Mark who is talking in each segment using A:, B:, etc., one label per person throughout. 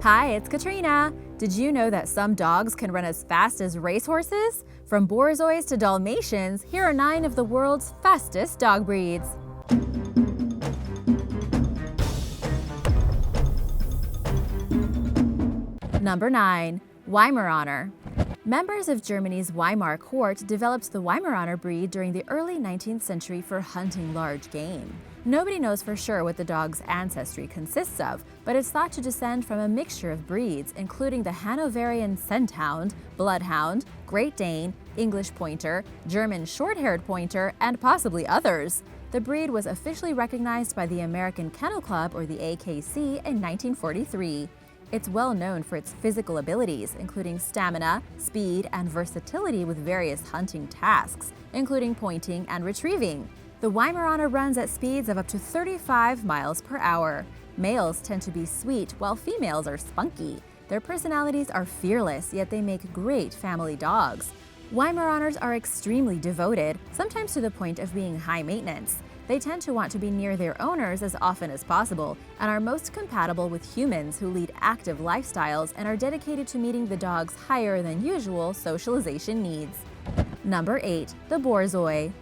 A: Hi, it's Katrina. Did you know that some dogs can run as fast as racehorses? From Borzois to Dalmatians, here are 9 of the world's fastest dog breeds. Number 9. Weimaraner. Members of Germany's Weimar court developed the Weimaraner breed during the early 19th century for hunting large game. Nobody knows for sure what the dog's ancestry consists of, but it's thought to descend from a mixture of breeds, including the Hanoverian Scenthound, Bloodhound, Great Dane, English Pointer, German Shorthaired Pointer, and possibly others. The breed was officially recognized by the American Kennel Club, or the AKC, in 1943. It's well known for its physical abilities, including stamina, speed, and versatility with various hunting tasks, including pointing and retrieving. The Weimaraner runs at speeds of up to 35 miles per hour. Males tend to be sweet, while females are spunky. Their personalities are fearless, yet they make great family dogs. Weimaraners are extremely devoted, sometimes to the point of being high maintenance. They tend to want to be near their owners as often as possible and are most compatible with humans who lead active lifestyles and are dedicated to meeting the dog's higher than usual socialization needs. Number 8. The Borzoi.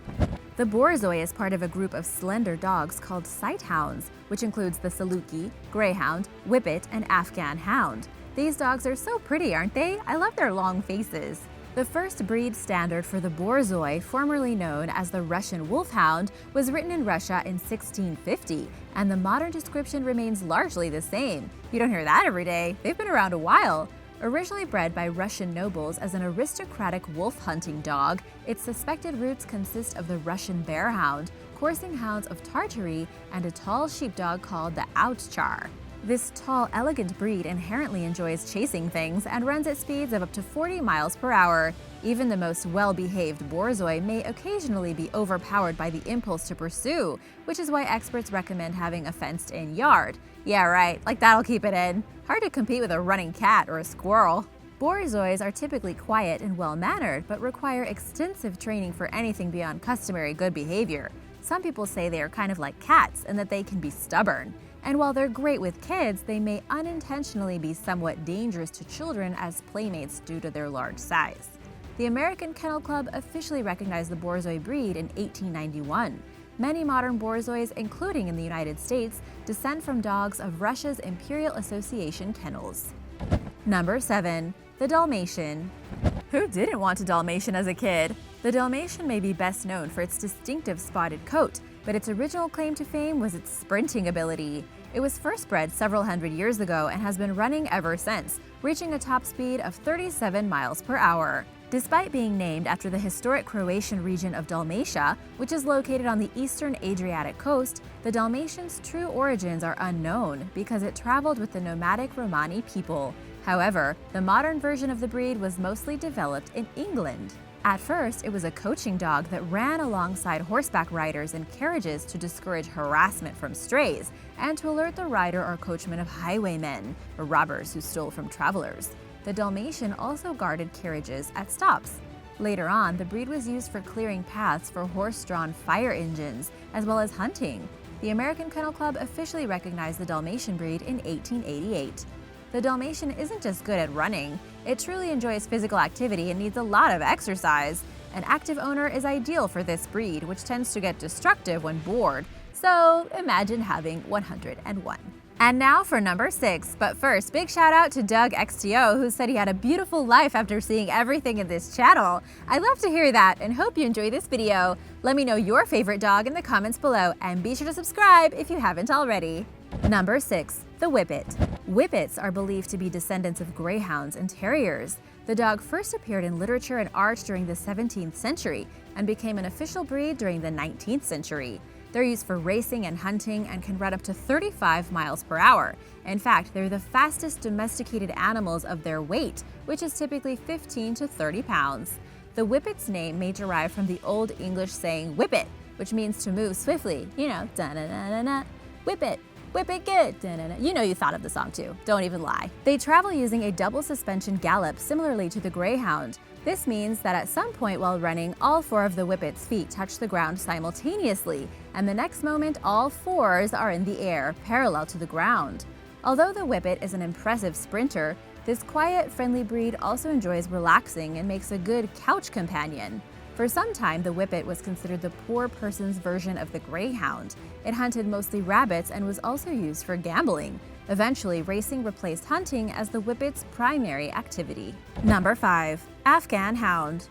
A: The Borzoi is part of a group of slender dogs called sighthounds, which includes the Saluki, Greyhound, Whippet, and Afghan Hound. These dogs are so pretty, aren't they? I love their long faces. The first breed standard for the Borzoi, formerly known as the Russian Wolfhound, was written in Russia in 1650, and the modern description remains largely the same. You don't hear that every day. They've been around a while. Originally bred by Russian nobles as an aristocratic wolf-hunting dog, its suspected roots consist of the Russian Bearhound, coursing hounds of Tartary, and a tall sheepdog called the Ovtchar. This tall, elegant breed inherently enjoys chasing things and runs at speeds of up to 40 miles per hour. Even the most well-behaved Borzoi may occasionally be overpowered by the impulse to pursue, which is why experts recommend having a fenced-in yard. Yeah, right, like that'll keep it in. Hard to compete with a running cat or a squirrel. Borzois are typically quiet and well-mannered, but require extensive training for anything beyond customary good behavior. Some people say they are kind of like cats and that they can be stubborn. And while they're great with kids, they may unintentionally be somewhat dangerous to children as playmates due to their large size. The American Kennel Club officially recognized the Borzoi breed in 1891. Many modern Borzois, including in the United States, descend from dogs of Russia's Imperial Association kennels. Number 7. The Dalmatian. Who didn't want a Dalmatian as a kid? The Dalmatian may be best known for its distinctive spotted coat, but its original claim to fame was its sprinting ability. It was first bred several hundred years ago and has been running ever since, reaching a top speed of 37 miles per hour. Despite being named after the historic Croatian region of Dalmatia, which is located on the eastern Adriatic coast, the Dalmatian's true origins are unknown because it traveled with the nomadic Romani people. However, the modern version of the breed was mostly developed in England. At first, it was a coaching dog that ran alongside horseback riders in carriages to discourage harassment from strays and to alert the rider or coachman of highwaymen, or robbers who stole from travelers. The Dalmatian also guarded carriages at stops. Later on, the breed was used for clearing paths for horse-drawn fire engines, as well as hunting. The American Kennel Club officially recognized the Dalmatian breed in 1888. The Dalmatian isn't just good at running, it truly enjoys physical activity and needs a lot of exercise. An active owner is ideal for this breed, which tends to get destructive when bored. So imagine having 101. And now for number 6, but first, big shout out to Doug XTO, who said he had a beautiful life after seeing everything in this channel. I love to hear that and hope you enjoy this video. Let me know your favorite dog in the comments below and be sure to subscribe if you haven't already. Number 6. The Whippet. Whippets are believed to be descendants of greyhounds and terriers. The dog first appeared in literature and art during the 17th century and became an official breed during the 19th century. They're used for racing and hunting and can run up to 35 miles per hour. In fact, they're the fastest domesticated animals of their weight, which is typically 15 to 30 pounds. The Whippet's name may derive from the Old English saying whippet, which means to move swiftly. You know, da-na-na-na-na, whippet. Whip it good, da-na-na. You know you thought of the song too, don't even lie. They travel using a double suspension gallop similarly to the Greyhound. This means that at some point while running, all 4 of the Whippet's feet touch the ground simultaneously, and the next moment all 4s are in the air, parallel to the ground. Although the Whippet is an impressive sprinter, this quiet, friendly breed also enjoys relaxing and makes a good couch companion. For some time, the Whippet was considered the poor person's version of the Greyhound. It hunted mostly rabbits and was also used for gambling. Eventually, racing replaced hunting as the Whippet's primary activity. Number 5. Afghan Hound.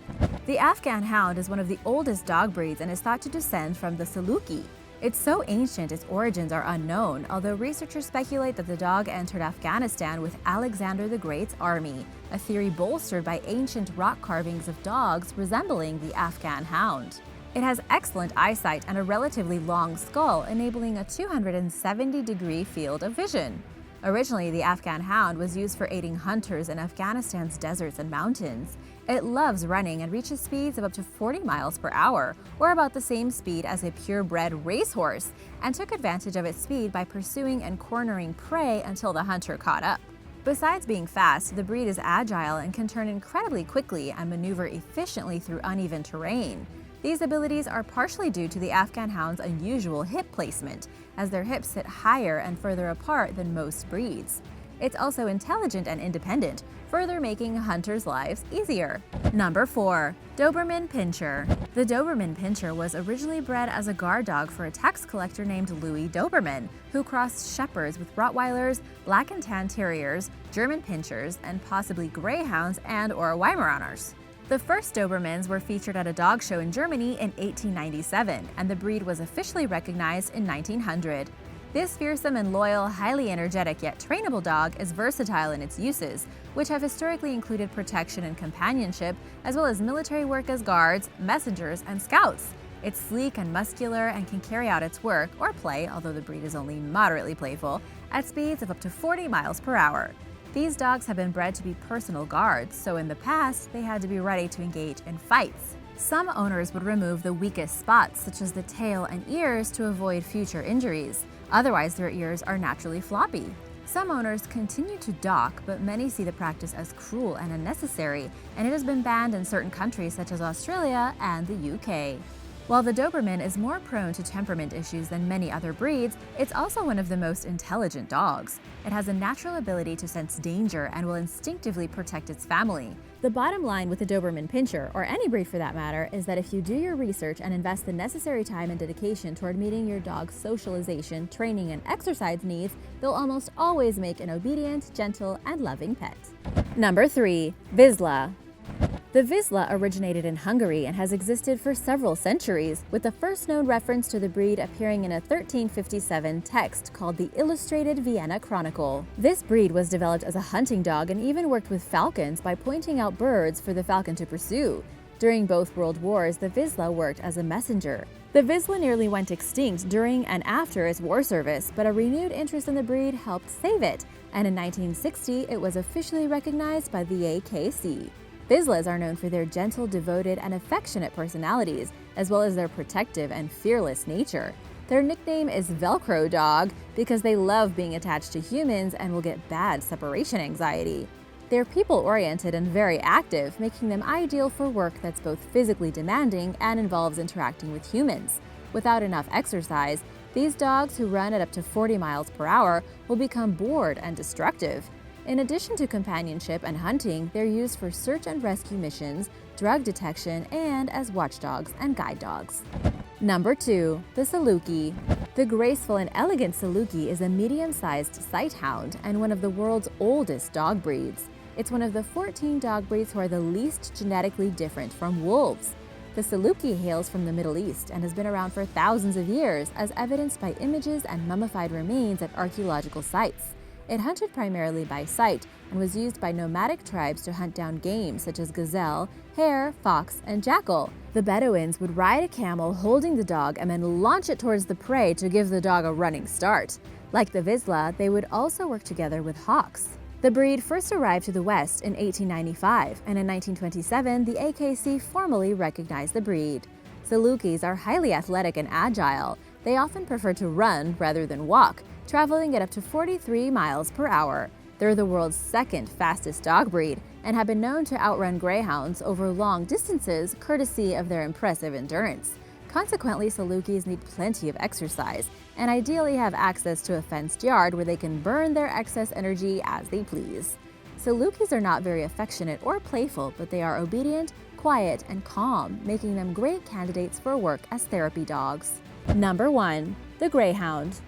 A: The Afghan Hound is one of the oldest dog breeds and is thought to descend from the Saluki. It's so ancient its origins are unknown, although researchers speculate that the dog entered Afghanistan with Alexander the Great's army, a theory bolstered by ancient rock carvings of dogs resembling the Afghan Hound. It has excellent eyesight and a relatively long skull, enabling a 270-degree field of vision. Originally, the Afghan Hound was used for aiding hunters in Afghanistan's deserts and mountains. It loves running and reaches speeds of up to 40 miles per hour, or about the same speed as a purebred racehorse, and took advantage of its speed by pursuing and cornering prey until the hunter caught up. Besides being fast, the breed is agile and can turn incredibly quickly and maneuver efficiently through uneven terrain. These abilities are partially due to the Afghan Hound's unusual hip placement, as their hips sit higher and further apart than most breeds. It's also intelligent and independent, further making hunters' lives easier. Number 4. Doberman Pinscher. The Doberman Pinscher was originally bred as a guard dog for a tax collector named Louis Doberman, who crossed shepherds with Rottweilers, Black and Tan Terriers, German Pinschers, and possibly Greyhounds and/or Weimaraners. The first Dobermans were featured at a dog show in Germany in 1897, and the breed was officially recognized in 1900. This fearsome and loyal, highly energetic yet trainable dog is versatile in its uses, which have historically included protection and companionship, as well as military work as guards, messengers, and scouts. It's sleek and muscular and can carry out its work or play, although the breed is only moderately playful, at speeds of up to 40 miles per hour. These dogs have been bred to be personal guards, so in the past, they had to be ready to engage in fights. Some owners would remove the weakest spots, such as the tail and ears, to avoid future injuries. Otherwise, their ears are naturally floppy. Some owners continue to dock, but many see the practice as cruel and unnecessary, and it has been banned in certain countries such as Australia and the UK. While the Doberman is more prone to temperament issues than many other breeds, it's also one of the most intelligent dogs. It has a natural ability to sense danger and will instinctively protect its family. The bottom line with the Doberman Pinscher, or any breed for that matter, is that if you do your research and invest the necessary time and dedication toward meeting your dog's socialization, training, and exercise needs, they'll almost always make an obedient, gentle, and loving pet. Number 3. Vizsla. The Vizsla originated in Hungary and has existed for several centuries, with the first known reference to the breed appearing in a 1357 text called the Illustrated Vienna Chronicle. This breed was developed as a hunting dog and even worked with falcons by pointing out birds for the falcon to pursue. During both World Wars, the Vizsla worked as a messenger. The Vizsla nearly went extinct during and after its war service, but a renewed interest in the breed helped save it, and in 1960 it was officially recognized by the AKC. Vizslas are known for their gentle, devoted, and affectionate personalities, as well as their protective and fearless nature. Their nickname is Velcro Dog because they love being attached to humans and will get bad separation anxiety. They're people-oriented and very active, making them ideal for work that's both physically demanding and involves interacting with humans. Without enough exercise, these dogs who run at up to 40 miles per hour will become bored and destructive. In addition to companionship and hunting, they're used for search and rescue missions, drug detection, and as watchdogs and guide dogs. Number 2. The Saluki. The graceful and elegant Saluki is a medium-sized sighthound and one of the world's oldest dog breeds. It's one of the 14 dog breeds who are the least genetically different from wolves. The Saluki hails from the Middle East and has been around for thousands of years, as evidenced by images and mummified remains at archaeological sites. It hunted primarily by sight and was used by nomadic tribes to hunt down game such as gazelle, hare, fox, and jackal. The Bedouins would ride a camel holding the dog and then launch it towards the prey to give the dog a running start. Like the Vizsla, they would also work together with hawks. The breed first arrived to the West in 1895, and in 1927, the AKC formally recognized the breed. Salukis are highly athletic and agile. They often prefer to run rather than walk, traveling at up to 43 miles per hour. They're the world's second fastest dog breed and have been known to outrun greyhounds over long distances courtesy of their impressive endurance. Consequently, Salukis need plenty of exercise and ideally have access to a fenced yard where they can burn their excess energy as they please. Salukis are not very affectionate or playful, but they are obedient, quiet, and calm, making them great candidates for work as therapy dogs. Number 1. The Greyhound.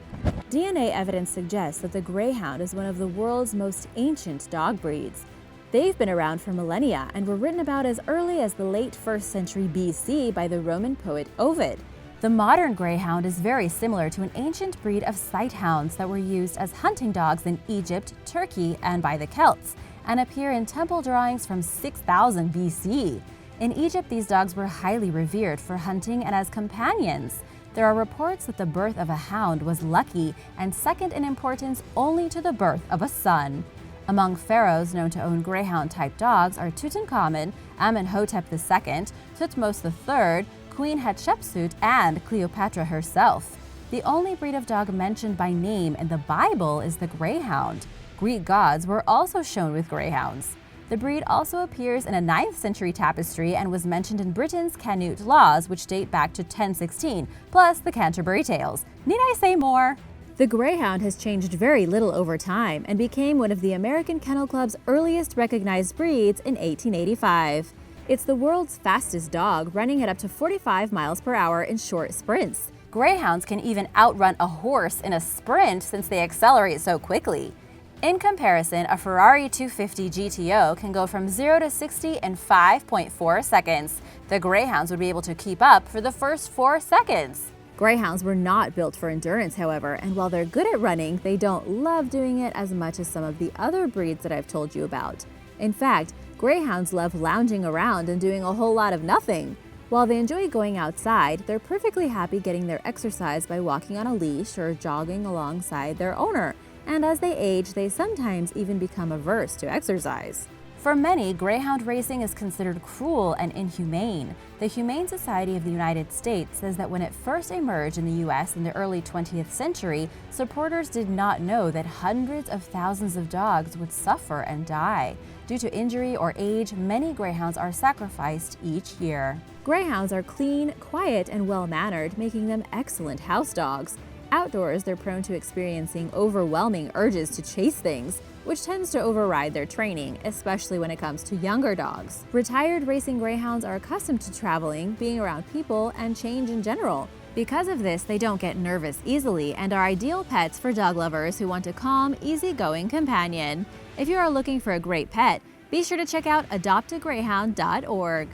A: DNA evidence suggests that the Greyhound is one of the world's most ancient dog breeds. They've been around for millennia and were written about as early as the late 1st century BC by the Roman poet Ovid. The modern Greyhound is very similar to an ancient breed of sighthounds that were used as hunting dogs in Egypt, Turkey, and by the Celts, and appear in temple drawings from 6000 BC. In Egypt, these dogs were highly revered for hunting and as companions. There are reports that the birth of a hound was lucky and second in importance only to the birth of a son. Among pharaohs known to own Greyhound-type dogs are Tutankhamun, Amenhotep II, Thutmose III, Queen Hatshepsut, and Cleopatra herself. The only breed of dog mentioned by name in the Bible is the Greyhound. Greek gods were also shown with greyhounds. The breed also appears in a 9th century tapestry and was mentioned in Britain's Canute laws, which date back to 1016, plus the Canterbury Tales. Need I say more? The Greyhound has changed very little over time and became one of the American Kennel Club's earliest recognized breeds in 1885. It's the world's fastest dog, running at up to 45 miles per hour in short sprints. Greyhounds can even outrun a horse in a sprint since they accelerate so quickly. In comparison, a Ferrari 250 GTO can go from 0 to 60 in 5.4 seconds. The Greyhounds would be able to keep up for the first 4 seconds. Greyhounds were not built for endurance, however, and while they're good at running, they don't love doing it as much as some of the other breeds that I've told you about. In fact, Greyhounds love lounging around and doing a whole lot of nothing. While they enjoy going outside, they're perfectly happy getting their exercise by walking on a leash or jogging alongside their owner, and as they age, they sometimes even become averse to exercise. For many, Greyhound racing is considered cruel and inhumane. The Humane Society of the United States says that when it first emerged in the U.S. in the early 20th century, supporters did not know that hundreds of thousands of dogs would suffer and die. Due to injury or age, many Greyhounds are sacrificed each year. Greyhounds are clean, quiet, and well-mannered, making them excellent house dogs. Outdoors, they're prone to experiencing overwhelming urges to chase things, which tends to override their training, especially when it comes to younger dogs. Retired racing Greyhounds are accustomed to traveling, being around people, and change in general. Because of this, they don't get nervous easily and are ideal pets for dog lovers who want a calm, easygoing companion. If you are looking for a great pet, be sure to check out adoptagreyhound.org.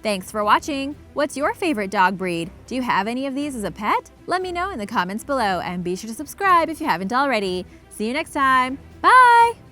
A: Thanks for watching! What's your favorite dog breed? Do you have any of these as a pet? Let me know in the comments below and be sure to subscribe if you haven't already. See you next time! Bye!